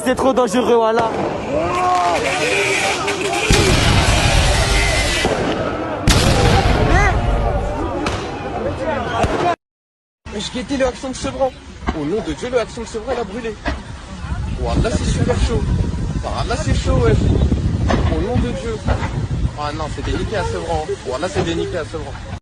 c'est trop dangereux, voilà. Je guettais le Action de Sevran. Au nom de Dieu, le Action de Sevran, il a brûlé. Là, c'est super chaud. Là, c'est chaud, ouais. Au nom de Dieu. Ah non, c'est délicat à Sevran. Là, c'est délicat à Sevran.